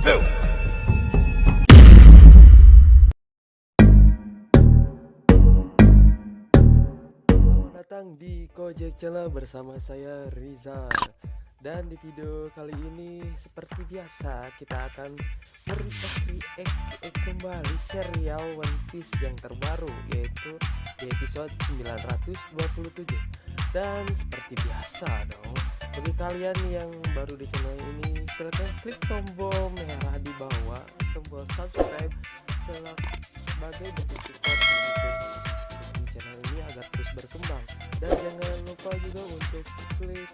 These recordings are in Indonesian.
Datang di Kojek Channel bersama saya Rizal. Dan di video kali ini seperti biasa kita akan mereact kembali serial One Piece yang terbaru, yaitu di episode 927. Dan seperti biasa dong, bagi kalian yang baru di channel ini, silahkan klik tombol merah di bawah, tombol subscribe sebagai bentuk support untuk channel ini agar terus berkembang. Dan jangan lupa juga untuk klik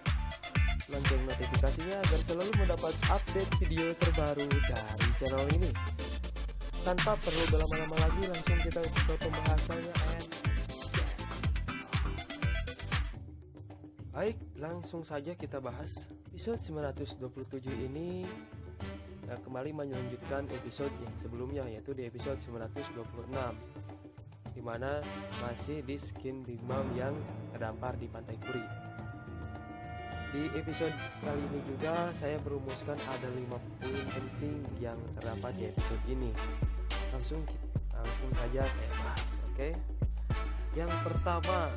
lonceng notifikasinya agar selalu mendapat update video terbaru dari channel ini. Tanpa perlu berlama-lama lagi, langsung kita ke pembahasannya. Baik, langsung saja kita bahas episode 927 ini. Kembali melanjutkan episode yang sebelumnya, yaitu di episode 926, dimana masih di skin Big Mom yang terdampar di Pantai Kuri. Di episode kali ini juga saya merumuskan ada 5 poin penting yang terdapat di episode ini. Langsung saja saya bahas, oke? Yang pertama,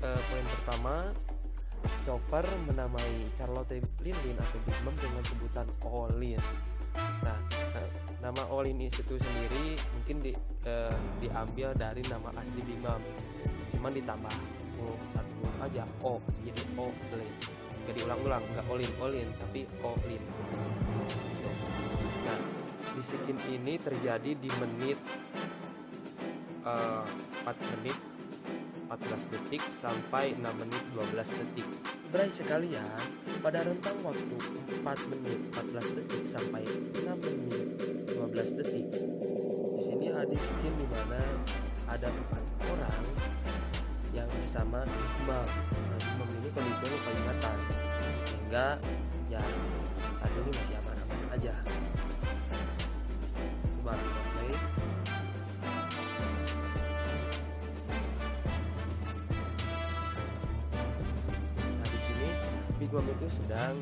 poin pertama, Chopper menamai Charlotte Lin atau Big Mom dengan sebutan Olin. Nah, nama Olin itu sendiri mungkin diambil dari nama asli Big Mom, cuman ditambah satu huruf aja, O, jadi Olin. Gak diulang-ulang, nggak Olin tapi Olin. Nah, di skin ini terjadi di menit 4 menit 14 detik sampai 6 menit 12 detik. Berai sekalian, pada rentang waktu 4 menit 14 detik sampai 6 menit 12 detik. Di sini ada skin di mana ada 4 orang yang bersama Big Mom. Big Mom ini kondisinya lupa ingatan, sehingga ya saat ini masih aman-aman aja. Coba kita play. Big Mom itu sedang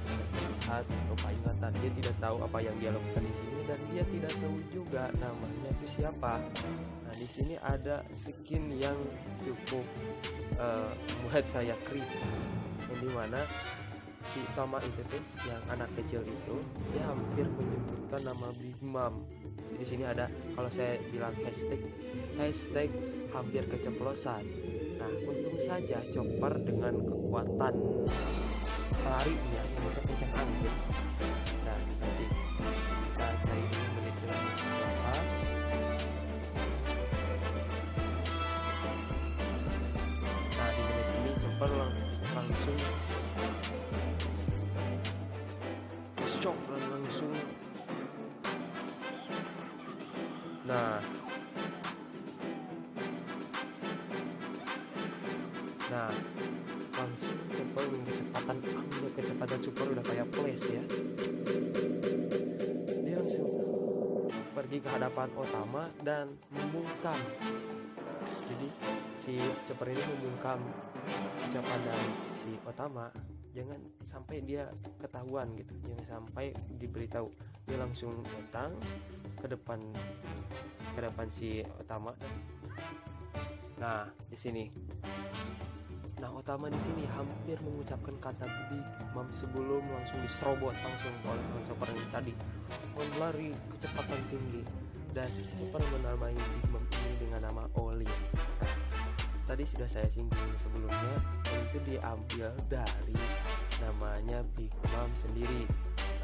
melihat lupa ingatan. Dia tidak tahu apa yang dia lakukan di sini dan dia tidak tahu juga namanya itu siapa. Nah, di sini ada skin yang cukup membuat saya kritik, yang dimana si Tama itu tuh, yang anak kecil itu, dia hampir menyebutkan nama Big Mom. Jadi di sini ada, kalau saya bilang hashtag hampir keceplosan. Nah, untung saja Chopper dengan kekuatan larinya bisa kencang angin. Nah, nanti kita cari menit berapa. Nah, di menit ini Chopper langsung shock dan langsung. Nah, langsung Chopper dengan kecepatan super udah kayak flash ya. Dia langsung pergi ke hadapan Otama dan membungkam. Jadi si Chopper ini membungkam ucapan dari si Otama, jangan sampai dia ketahuan gitu, jangan sampai diberitahu. Dia langsung datang ke depan si Otama. Nah, di sini. Nah, Otama di sini hampir mengucapkan kata Big Mom sebelum langsung diserobot langsung oleh Chopper ini tadi. Lari kecepatan tinggi dan Chopper menamai Big Mom ini dengan nama Olin. Nah, tadi sudah saya singgung sebelumnya, itu diambil dari namanya Big Mom sendiri,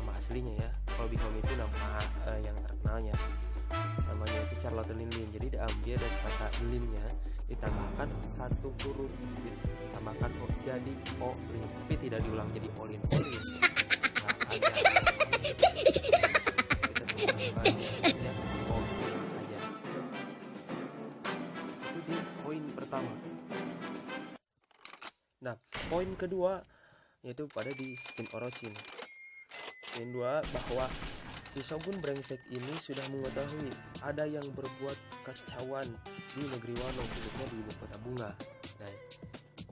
nama aslinya ya. Kalau Big Mom itu nama yang terkenalnya, namanya itu Charlotte Lin. Jadi diambil dari kata Linnya, ditambahkan satu huruf, ditambahkan O jadi Olin, tapi tidak diulang jadi Olin. Nah, ada kita saja. Itu di poin pertama. Nah, poin kedua yaitu pada di skin Orochi. Poin 2, bahwa si Shogun brengsek ini sudah mengetahui ada yang berbuat kacauan di negeri Wano, khususnya di ibu kota bunga. Nah,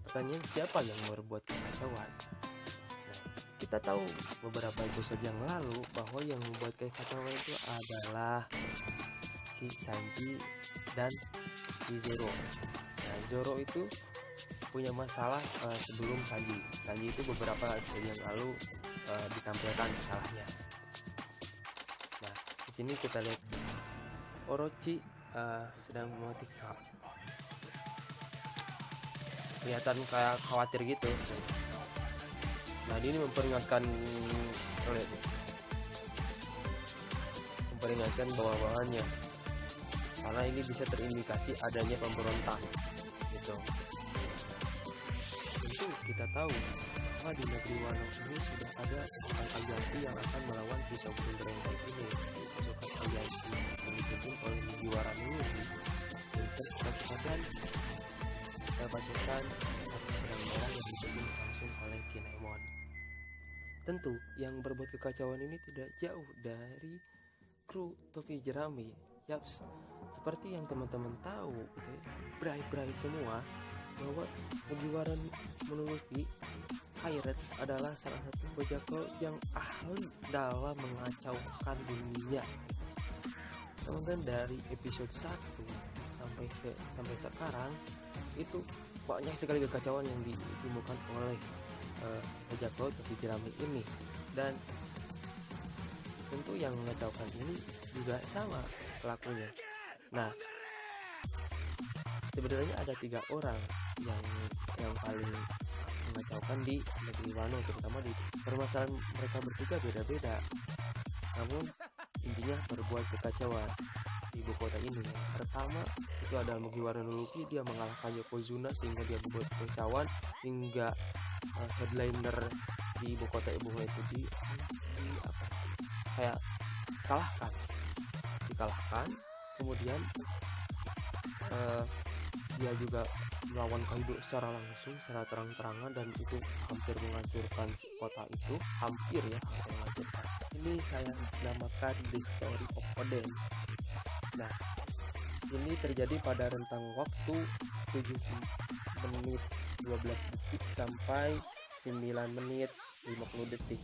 pertanyaan, siapa yang berbuat kekacauan? Nah, kita tahu beberapa episode yang lalu bahwa yang membuat kekacauan itu adalah si Sanji dan si Zoro. Nah, Zoro itu punya masalah sebelum Sanji. Sanji itu beberapa episode yang lalu ditampilkan masalahnya. Nah, di sini kita lihat Orochi sedang memetik hal. Kelihatan kayak khawatir gitu. Nah, ini memperingatkan bawahannya, karena ini bisa terindikasi adanya pemberontak gitu. Tentu kita tahu bahwa di negeri Wano ini sudah ada pasukan aliansi yang akan melawan si Shogun Berengsek ini. Pasukan aliansi yang dipimpin oleh Mugiwara Muroki dan pasukan Pedang Merah yang dipimpin langsung oleh Kinemon. Tentu yang berbuat kekacauan ini tidak jauh dari kru topi jerami. Yaps, seperti yang teman-teman tahu gitu ya, berai-berai semua bahwa Mugiwara Muroki Pirates adalah salah satu bajak laut yang ahli dalam mengacaukan dunia. Teman-teman, dari episode 1 sampai sekarang itu banyak sekali kekacauan yang ditemukan oleh bajak laut topi jerami ini, dan tentu yang mengacaukan ini juga sama pelakunya. Nah, sebenarnya ada 3 orang yang paling mengacaukan di negeri Wano, terutama di permasalahan mereka bertiga beda-beda, namun intinya berbuat kekacauan di ibu kota ini. Yang pertama itu adalah Mugiwara Muroki. Dia mengalahkan Yokozuna sehingga dia berbuat kekacauan hingga headliner di ibu kota itu kayak dikalahkan. Kemudian dia juga melawan Kaido secara langsung, secara terang-terangan, dan itu hampir menghancurkan kota itu. Hampir menghancurkan. Ini saya namakan The Story of Oden. Nah, ini terjadi pada rentang waktu 7 menit 12 detik sampai 9 menit 50 detik.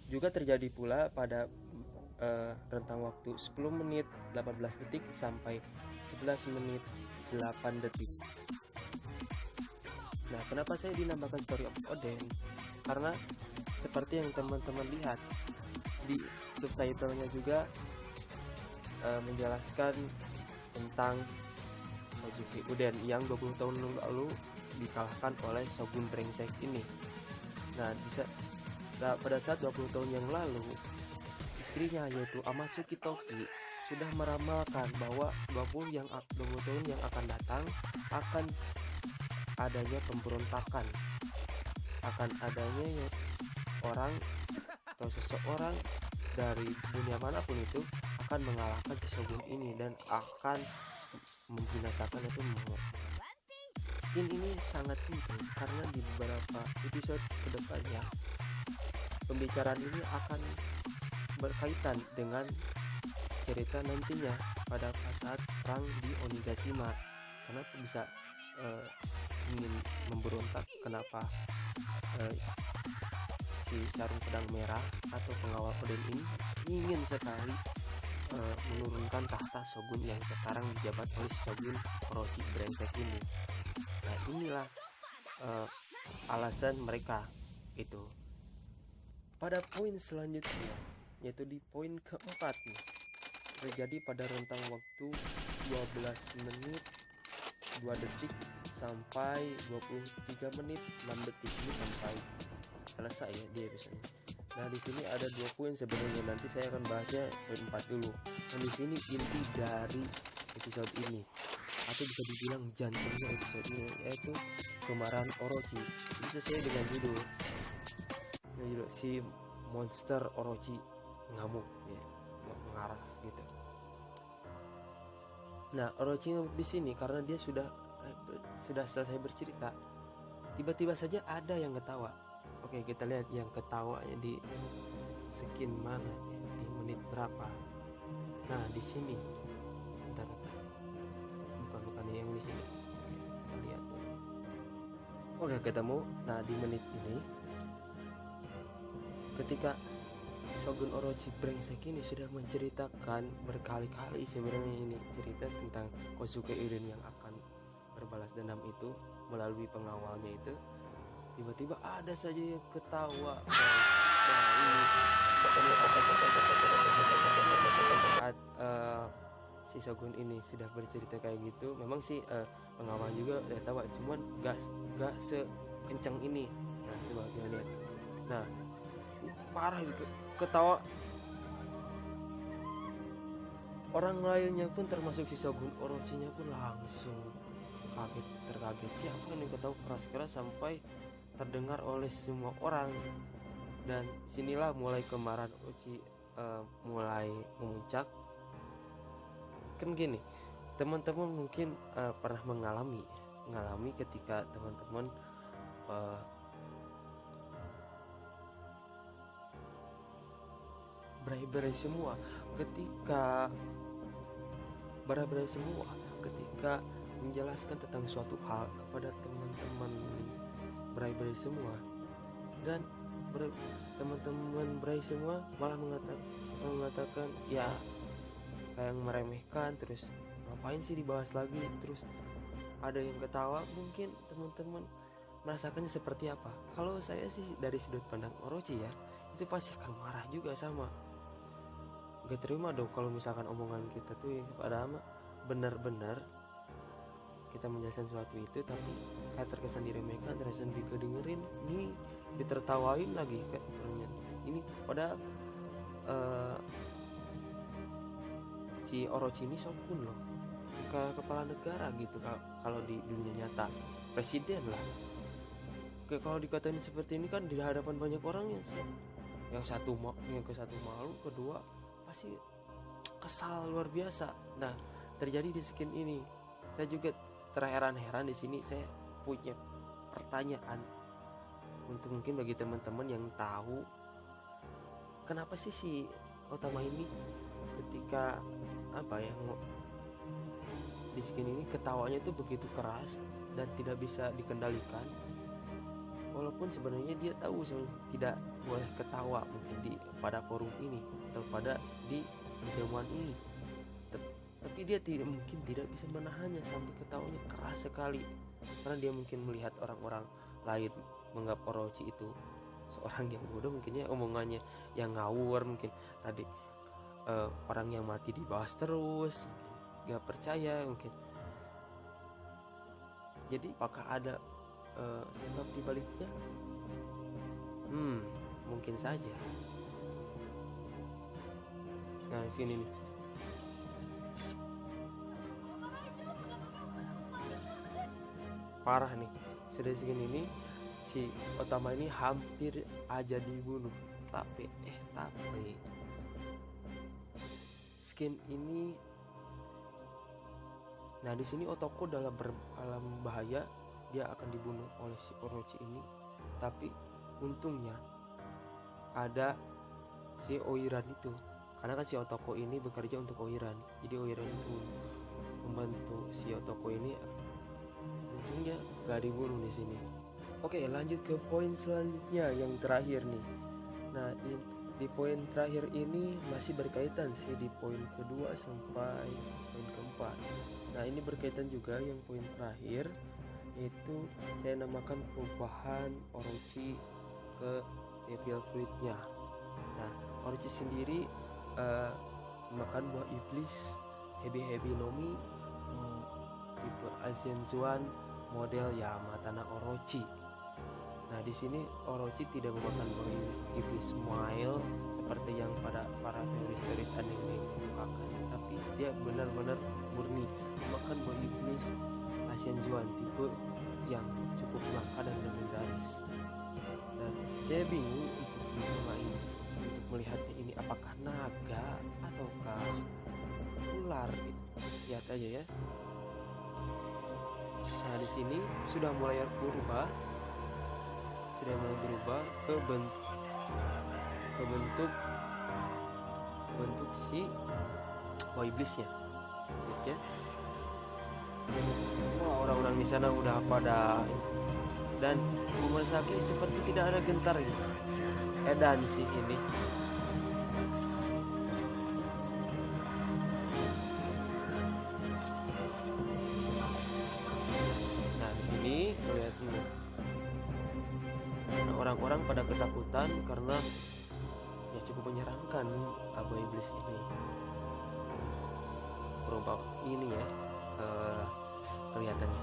Juga terjadi pula pada rentang waktu 10 menit 18 detik sampai 11 menit 8 detik. Nah, kenapa saya dinamakan Story of Oden? Karena seperti yang teman-teman lihat di subtitlenya juga menjelaskan tentang Kozuki Uden yang 20 tahun lalu dikalahkan oleh Shogun Berengsek ini. Nah, pada saat 20 tahun yang lalu, istrinya yaitu Amatsuki Toki sudah meramalkan bahwa 20 tahun yang akan datang akan adanya pemberontakan, akan adanya orang atau seseorang dari dunia manapun itu akan mengalahkan shogun ini dan akan membinasakan itu. Skin ini sangat penting karena di beberapa episode kedepannya pembicaraan ini akan berkaitan dengan cerita nantinya pada saat perang di Onigashima. Kenapa bisa ingin memberontak, kenapa si sarung pedang merah atau pengawal Oden ini ingin sekali menurunkan tahta shogun yang sekarang dijabat oleh Shogun Orochi Berengsek ini. Nah, inilah alasan mereka itu. Pada poin selanjutnya, yaitu di poin keempat nih, terjadi pada rentang waktu 12 menit 2 detik sampai 23 menit 6 detik. Ini sampai selesai ya di episode. Nah, di sini ada 2 poin sebenarnya, nanti saya akan bahasnya poin 4 dulu. Dan di sini inti dari episode ini, atau bisa dibilang jantungnya episode ini, yaitu kemarahan Orochi. Ini sesuai dengan judul si monster Orochi ngamuk ya, mengarah gitu. Nah, Orochi ngamuk di sini karena dia sudah selesai bercerita. Tiba-tiba saja ada yang ketawa. Oke, kita lihat yang ketawanya di skin mana ya, di menit berapa. Nah, di sini. Bentar. Bukan yang di sini. Kita lihat. Oke, ketemu. Nah, di menit ini ketika Shogun Orochi brengsek ini sudah menceritakan berkali-kali sebenarnya ini cerita tentang Kosuke Irin yang akan berbalas dendam itu melalui pengawalnya itu, tiba-tiba ada saja yang ketawa. Saat si Shogun ini sudah bercerita kayak gitu, memang sih pengawal juga udah tahu, cuman gak sekencang ini. Nah coba kita lihat, nah parah ketawa. Orang lainnya pun termasuk si Shogun Orochinya pun langsung terkaget siapa yang ketawa keras-keras sampai terdengar oleh semua orang. Dan sinilah mulai kemarahan Orochi mulai memuncak. Kan gini, teman-teman mungkin pernah mengalami ketika teman-teman berai-berai semua ketika menjelaskan tentang suatu hal kepada teman-teman berai-berai semua, dan teman-teman berai semua malah mengatakan ya kayak meremehkan, terus ngapain sih dibahas lagi, terus ada yang ketawa. Mungkin teman-teman merasakannya seperti apa? Kalau saya sih dari sudut pandang Orochi ya, itu pasti akan marah juga sama. Gak terima dong kalau misalkan omongan kita tuh yang padahal benar-benar kita menjelaskan sesuatu itu tapi kayak terkesan diremehkan, terkesan didengerin, nih ditertawain lagi kayak ini. Padahal si Orochi ini shogun loh, kepala negara gitu kalau di dunia nyata, presiden lah. Kayak kalau dikatain seperti ini kan di hadapan banyak orang yang satu malu, kedua pasti kesal luar biasa. Nah terjadi di skin ini, saya juga terheran-heran di sini. Saya punya pertanyaan untuk mungkin bagi teman-teman yang tahu kenapa sih si Otama ini ketika di skin ini ketawanya itu begitu keras dan tidak bisa dikendalikan, walaupun sebenarnya dia tahu tidak boleh ketawa mungkin pada forum ini atau di perjamuan ini, tapi dia mungkin tidak bisa menahannya sampai ketawanya keras sekali, karena dia mungkin melihat orang-orang lain menganggap Orochi itu seorang yang bodoh, mungkinnya omongannya yang ngawur, mungkin tadi orang yang mati dibahas terus, gak percaya mungkin. Jadi apakah ada sebab dibaliknya? Mungkin saja. Nah sini nih, parah nih, sudah segini nih si Otama ini hampir aja dibunuh, tapi skin ini. Nah di sini Otoko dalam bahaya, dia akan dibunuh oleh si Orochi ini. Tapi untungnya ada si Oiran itu, karena kan si Otoko ini bekerja untuk Oiran, jadi Oiran itu membantu si Otoko ini. Untungnya gak dibunuh di sini. Oke, lanjut ke poin selanjutnya yang terakhir nih. Nah di poin terakhir ini masih berkaitan sih di poin kedua sampai poin keempat. Nah ini berkaitan juga yang poin terakhir, yaitu saya namakan perubahan Orochi ke Devil Fruit-nya. Nah Orochi sendiri makan buah iblis Hebi Nomi tipe Asian Zuan model Yamatana Orochi. Nah di sini Orochi tidak memakan buah iblis Smile seperti yang pada para teori anime mengungkapkan, tapi dia benar-benar murni makan buah iblis Asian Zuan tipe yang cukup langka dan legendaris. Dan saya bingung untuk melihatnya ini apakah naga ataukah ular gitu. Lihat aja ya. Nah di sini sudah mulai berubah ke bentuk si buah iblisnya, ya. Wah, orang-orang di sana udah pada, dan Momonosaki seperti tidak ada gentar gitu. edan sih ini. Nah di sini lihat nih, nah, orang-orang pada ketakutan karena ya cukup menyeramkan abu iblis ini. Perumpam ini ya kelihatannya.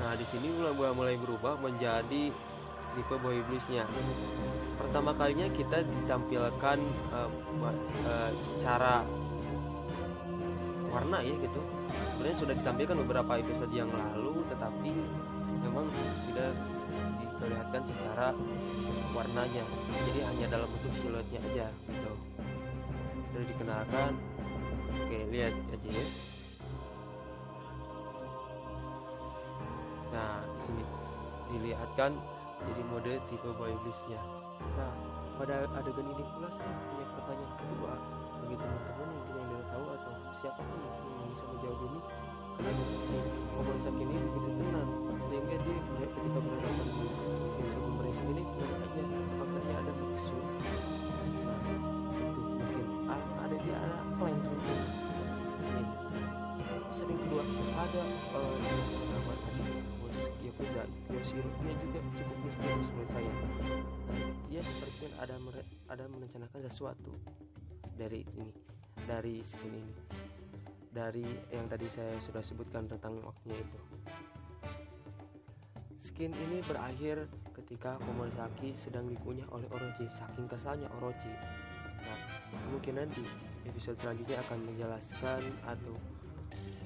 Nah di sini mulai berubah menjadi tipe buah iblisnya. Pertama kalinya kita ditampilkan secara warna ya gitu. Sebenarnya sudah ditampilkan beberapa episode yang lalu, tetapi memang tidak diperlihatkan secara warnanya. Jadi hanya dalam bentuk siluetnya aja gitu. Sudah dikenalkan. Oke, lihat aja ya. Nah, di sini dilihatkan jadi mode tipe buah iblisnya. Nah, pada adegan ini pula saya punya pertanyaan kedua bagi teman-teman mungkin yang tidak tahu atau siapapun mungkin yang bisa menjawab ini. Kenapa si Komonsaki ini begitu tenang sehingga dia ketika berhadapan si Sukumerisik ini tenang aja? Apakah dia ada maksud? Nah, itu mungkin ada dia ada plan mungkin. Ini. Terus yang kedua ada nama tadi Yakuza Yoshiro, dia juga cukup misterius menurut saya. Dia sepertinya ada merencanakan sesuatu dari ini, dari skin ini, dari yang tadi saya sudah sebutkan tentang waktunya itu. Skin ini berakhir ketika Komonsaki sedang dikunyah oleh Orochi, saking kesalnya Orochi. Nah, kemungkinan di episode selanjutnya akan menjelaskan atau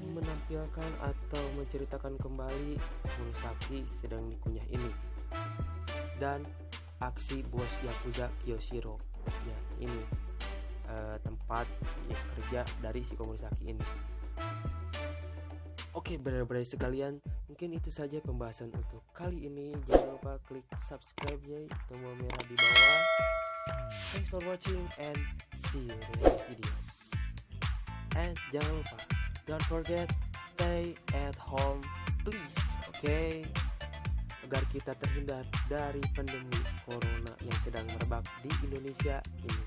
menampilkan atau menceritakan kembali Komonsaki sedang dikunyah ini dan aksi bos Yakuza Yoshiro ya ini tempat ya, kerja dari si Komonsaki ini. Oke, benar-benar sekalian, mungkin itu saja pembahasan untuk kali ini. Jangan lupa klik subscribe-nya, tombol merah di bawah. Thanks for watching and see you in the next videos. And jangan lupa, don't forget, stay at home please, okay? Agar kita terhindar dari pandemi corona yang sedang merebak di Indonesia ini.